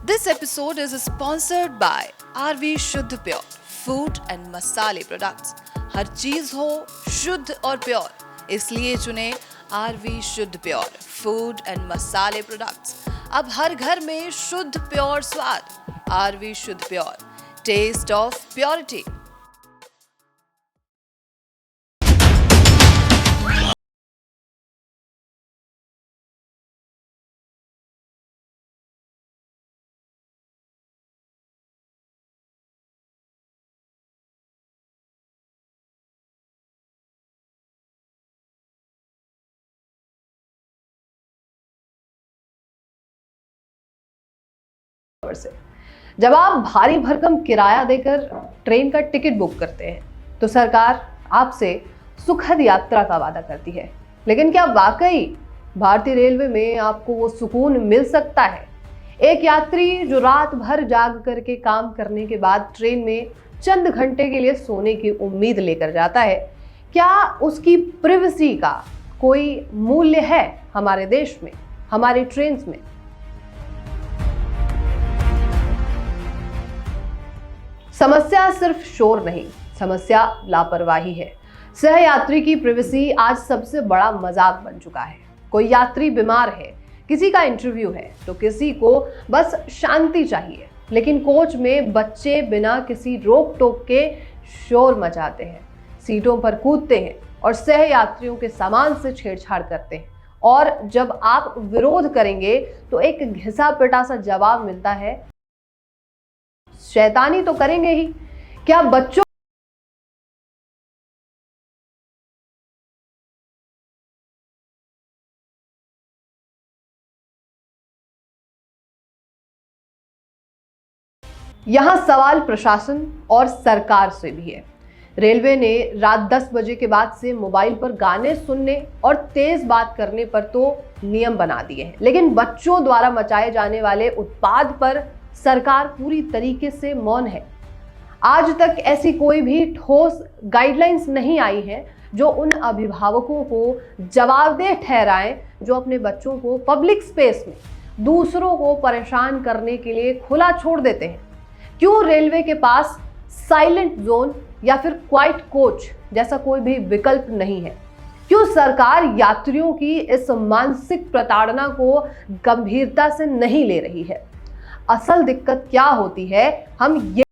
This episode is sponsored by RV शुद्ध pure food and मसाले products. हर चीज हो शुद्ध और प्योर, इसलिए चुने RV शुद्ध प्योर फूड एंड मसाले प्रोडक्ट्स। अब हर घर में शुद्ध प्योर स्वाद। RV शुद्ध प्योर, टेस्ट ऑफ प्योरिटी। से जब आप भारी भरकम किराया देकर ट्रेन का टिकट बुक करते हैं तो सरकार आपसे सुखद यात्रा का वादा करती है, लेकिन क्या वाकई भारतीय रेलवे में आपको वो सुकून मिल सकता है? एक यात्री जो रात भर जाग करके काम करने के बाद ट्रेन में चंद घंटे के लिए सोने की उम्मीद लेकर जाता है, क्या उसकी प्रिवेसी का कोई मूल्य है हमारे देश में, हमारी ट्रेन में? समस्या सिर्फ शोर नहीं, समस्या लापरवाही है। सहयात्री की प्रिवेसी आज सबसे बड़ा मजाक बन चुका है। कोई यात्री बीमार है, किसी का इंटरव्यू है, तो किसी को बस शांति चाहिए, लेकिन कोच में बच्चे बिना किसी रोक टोक के शोर मचाते हैं, सीटों पर कूदते हैं और सहयात्रियों के सामान से छेड़छाड़ करते हैं। और जब आप विरोध करेंगे तो एक घिसा पिटा सा जवाब मिलता है, शैतानी तो करेंगे ही। क्या बच्चों यहां सवाल प्रशासन और सरकार से भी है। रेलवे ने रात 10 बजे के बाद से मोबाइल पर गाने सुनने और तेज बात करने पर तो नियम बना दिए हैं, लेकिन बच्चों द्वारा मचाए जाने वाले उत्पाद पर सरकार पूरी तरीके से मौन है। आज तक ऐसी कोई भी ठोस गाइडलाइंस नहीं आई है जो उन अभिभावकों को जवाबदेह ठहराएं जो अपने बच्चों को पब्लिक स्पेस में दूसरों को परेशान करने के लिए खुला छोड़ देते हैं। क्यों रेलवे के पास साइलेंट जोन या फिर क्वाइट कोच जैसा कोई भी विकल्प नहीं है? क्यों सरकार यात्रियों की इस मानसिक प्रताड़ना को गंभीरता से नहीं ले रही है? असल दिक्कत क्या होती है, हम ये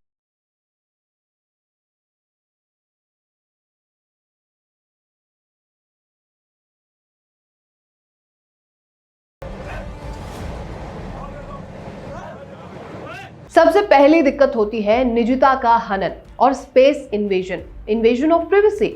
सबसे पहली दिक्कत होती है निजता का हनन और space invasion of privacy.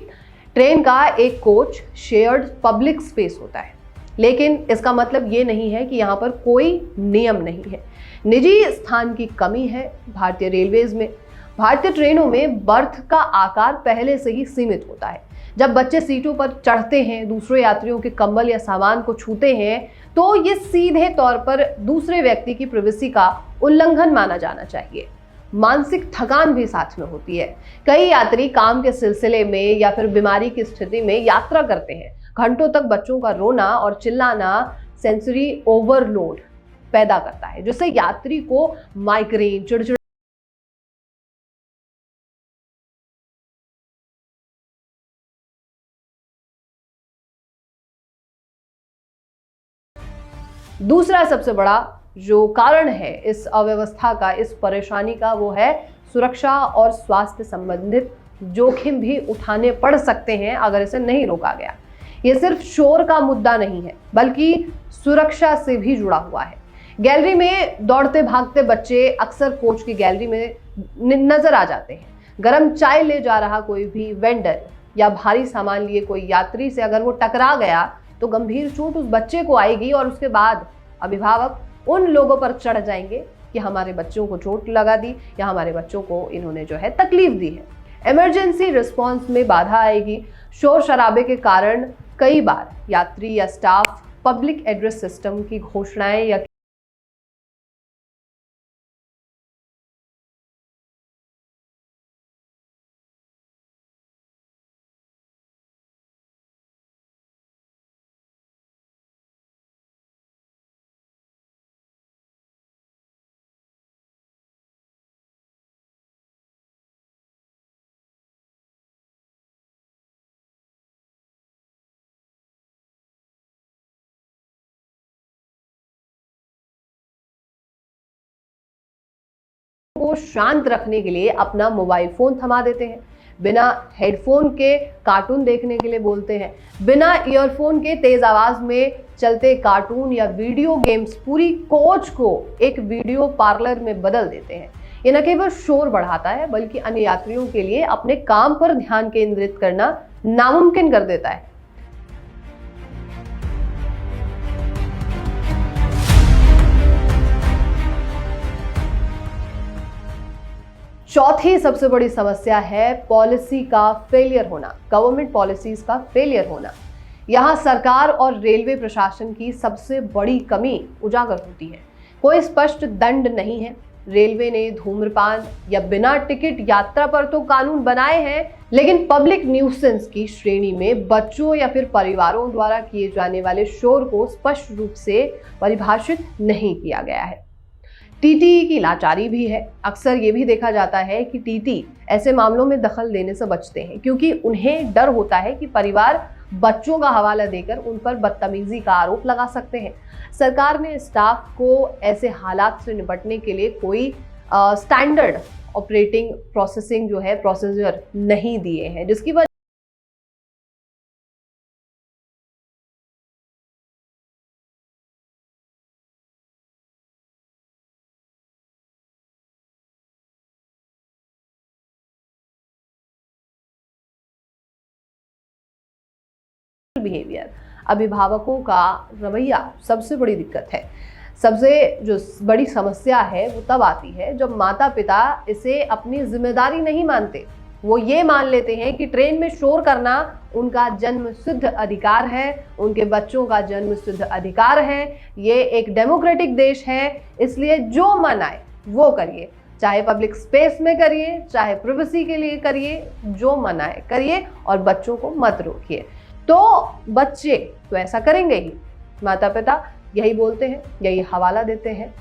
Train का एक कोच शेयर्ड पब्लिक स्पेस होता है, लेकिन इसका मतलब ये नहीं है कि यहाँ पर कोई नियम नहीं है। निजी स्थान की कमी है भारतीय रेलवेज में। भारतीय ट्रेनों में बर्थ का आकार पहले से ही सीमित होता है। जब बच्चे सीटों पर चढ़ते हैं, दूसरे यात्रियों के कंबल या सामान को छूते हैं, तो ये सीधे तौर पर दूसरे व्यक्ति की प्राइवेसी का उल्लंघन माना जाना चाहिए। मानसिक थकान भी साथ में होती है। कई यात्री काम के सिलसिले में या फिर बीमारी की स्थिति में यात्रा करते हैं। घंटों तक बच्चों का रोना और चिल्लाना सेंसरी ओवरलोड पैदा करता है, जिससे यात्री को माइग्रेन, चिड़चिड़ दूसरा सबसे बड़ा जो कारण है इस अव्यवस्था का, इस परेशानी का, वो है सुरक्षा और स्वास्थ्य संबंधित जोखिम भी उठाने पड़ सकते हैं अगर इसे नहीं रोका गया। ये सिर्फ शोर का मुद्दा नहीं है, बल्कि सुरक्षा से भी जुड़ा हुआ है। गैलरी में दौड़ते भागते बच्चे अक्सर कोच की गैलरी में नजर आ जाते हैं। गर्म चाय ले जा रहा कोई भी वेंडर या भारी सामान लिए कोई यात्री से अगर वो टकरा गया तो गंभीर चोट उस बच्चे को आएगी और उसके बाद अभिभावक उन लोगों पर चढ़ जाएंगे कि हमारे बच्चों को चोट लगा दी या हमारे बच्चों को इन्होंने जो है तकलीफ दी है। इमरजेंसी रिस्पांस में बाधा आएगी। शोर शराबे के कारण कई बार यात्री या स्टाफ पब्लिक एड्रेस सिस्टम की घोषणाएं या शांत रखने के लिए अपना मोबाइल फोन थमा देते हैं, बिना हेडफोन के कार्टून देखने के लिए बोलते हैं, बिना ईयरफोन के तेज आवाज में चलते कार्टून या वीडियो गेम्स पूरी कोच को एक वीडियो पार्लर में बदल देते हैं। ये न केवल शोर बढ़ाता है बल्कि अन्य यात्रियों के लिए अपने काम पर ध्यान केंद्रित करना नामुमकिन कर देता है। चौथी सबसे बड़ी समस्या है पॉलिसी का फेलियर होना, गवर्नमेंट पॉलिसीज का फेलियर होना। यहाँ सरकार और रेलवे प्रशासन की सबसे बड़ी कमी उजागर होती है। कोई स्पष्ट दंड नहीं है। रेलवे ने धूम्रपान या बिना टिकट यात्रा पर तो कानून बनाए हैं, लेकिन पब्लिक न्यूसेंस की श्रेणी में बच्चों या फिर परिवारों द्वारा किए जाने वाले शोर को स्पष्ट रूप से परिभाषित नहीं किया गया है। टीटी की लाचारी भी है। अक्सर ये भी देखा जाता है कि टीटी ऐसे मामलों में दखल देने से बचते हैं क्योंकि उन्हें डर होता है कि परिवार बच्चों का हवाला देकर उन पर बदतमीजी का आरोप लगा सकते हैं। सरकार ने स्टाफ को ऐसे हालात से निपटने के लिए कोई स्टैंडर्ड ऑपरेटिंग प्रोसेसिंग जो है प्रोसीजर नहीं दिए हैं, जिसकी वजह बिहेवियर, अभिभावकों का रवैया सबसे बड़ी दिक्कत है। सबसे जो बड़ी समस्या है वो तब आती है जब माता पिता इसे अपनी जिम्मेदारी नहीं मानते। वो ये मान लेते हैं कि ट्रेन में शोर करना उनका जन्म सिद्ध अधिकार है, उनके बच्चों का जन्म सिद्ध अधिकार है। ये एक डेमोक्रेटिक देश है, इसलिए जो मन आए वो करिए, चाहे पब्लिक स्पेस में करिए, चाहे प्रिवेसी के लिए करिए, जो मन आए करिए और बच्चों को मत रोकिए। तो बच्चे तो ऐसा करेंगे ही, माता पिता यही बोलते हैं, यही हवाला देते हैं।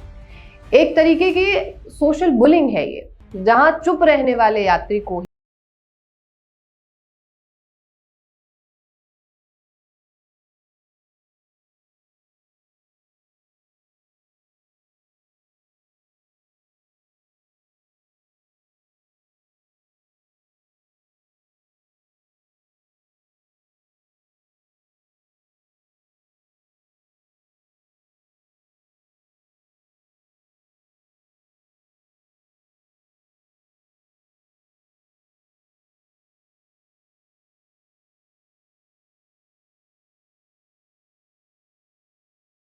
एक तरीके की सोशल बुलिंग है ये, जहां चुप रहने वाले यात्री को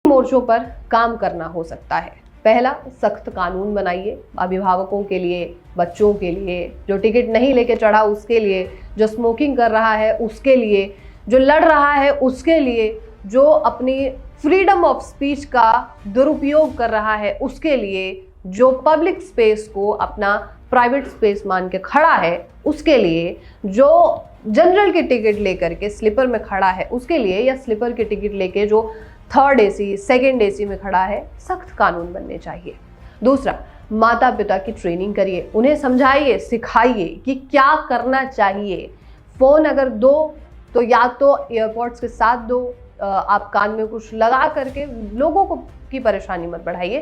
मोर्चों पर काम करना हो सकता है। पहला, सख्त कानून बनाइए अभिभावकों के लिए, बच्चों के लिए, जो टिकट नहीं लेके चढ़ा उसके लिए, जो स्मोकिंग कर रहा है उसके लिए, जो लड़ रहा है उसके लिए, जो अपनी फ्रीडम ऑफ स्पीच का दुरुपयोग कर रहा है उसके लिए, जो पब्लिक स्पेस को अपना प्राइवेट स्पेस मान के खड़ा है उसके लिए, जो जनरल की टिकट लेकर के स्लीपर में खड़ा है उसके लिए, या स्लीपर की टिकट लेके जो थर्ड एसी सेकंड एसी में खड़ा है, सख्त कानून बनने चाहिए। दूसरा, माता पिता की ट्रेनिंग करिए, उन्हें समझाइए, सिखाइए कि क्या करना चाहिए। फोन अगर दो तो या तो एयरपोर्ट्स के साथ दो, आप कान में कुछ लगा करके लोगों को की परेशानी मत बढ़ाइए।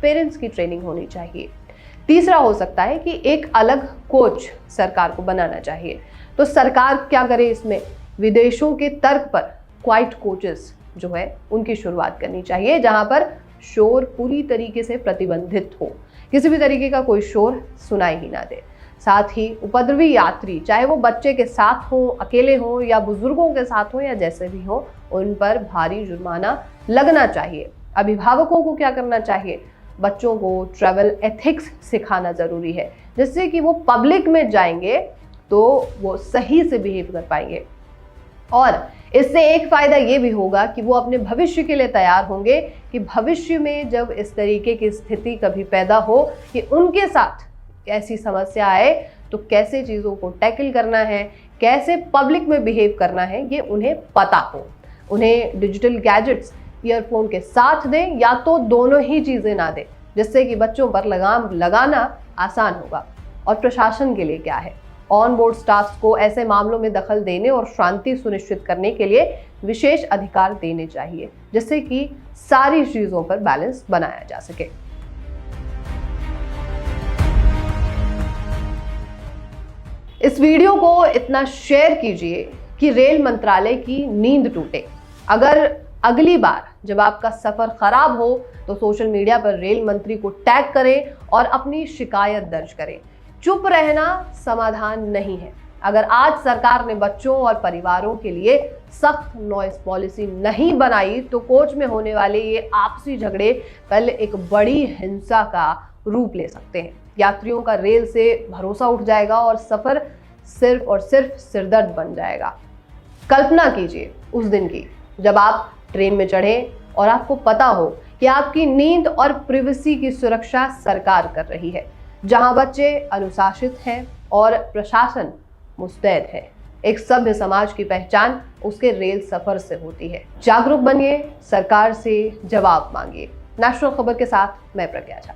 पेरेंट्स की ट्रेनिंग होनी चाहिए। तीसरा हो सकता है कि एक अलग कोच सरकार को बनाना चाहिए। तो सरकार क्या करे इसमें, विदेशों के तर्क पर क्वाइट कोचेस जो है उनकी शुरुआत करनी चाहिए, जहां पर शोर पूरी तरीके से प्रतिबंधित हो, किसी भी तरीके का कोई शोर सुनाई ही ना दे। साथ ही उपद्रवी यात्री, चाहे वो बच्चे के साथ हो, अकेले हो, या बुजुर्गों के साथ हो, या जैसे भी हो, उन पर भारी जुर्माना लगना चाहिए। अभिभावकों को क्या करना चाहिए, बच्चों को ट्रैवल एथिक्स सिखाना जरूरी है, जिससे कि वो पब्लिक में जाएंगे तो वो सही से बिहेव कर पाएंगे। और इससे एक फायदा ये भी होगा कि वो अपने भविष्य के लिए तैयार होंगे कि भविष्य में जब इस तरीके की स्थिति कभी पैदा हो कि उनके साथ ऐसी समस्या आए तो कैसे चीज़ों को टैकल करना है, कैसे पब्लिक में बिहेव करना है, ये उन्हें पता हो। उन्हें डिजिटल गैजेट्स ईयरफोन के साथ दें या तो दोनों ही चीज़ें ना दें, जिससे कि बच्चों पर लगाम लगाना आसान होगा। और प्रशासन के लिए क्या है, ऑन बोर्ड स्टाफ को ऐसे मामलों में दखल देने और शांति सुनिश्चित करने के लिए विशेष अधिकार देने चाहिए, जिससे कि सारी चीज़ों पर बैलेंस बनाया जा सके। इस वीडियो को इतना शेयर कीजिए कि रेल मंत्रालय की नींद टूटे। अगर अगली बार जब आपका सफर खराब हो तो सोशल मीडिया पर रेल मंत्री को टैग करें और अपनी शिकायत दर्ज करें। चुप रहना समाधान नहीं है। अगर आज सरकार ने बच्चों और परिवारों के लिए सख्त नॉइस पॉलिसी नहीं बनाई तो कोच में होने वाले ये आपसी झगड़े कल एक बड़ी हिंसा का रूप ले सकते हैं। यात्रियों का रेल से भरोसा उठ जाएगा और सफर सिर्फ और सिर्फ सिरदर्द बन जाएगा। कल्पना कीजिए उस दिन की जब आप ट्रेन में चढ़े और आपको पता हो कि आपकी नींद और प्रिवेसी की सुरक्षा सरकार कर रही है, जहां बच्चे अनुशासित हैं और प्रशासन मुस्तैद है। एक सभ्य समाज की पहचान उसके रेल सफर से होती है। जागरूक बनिए, सरकार से जवाब मांगिए। नेशनल खबर के साथ मैं प्रज्ञा झा।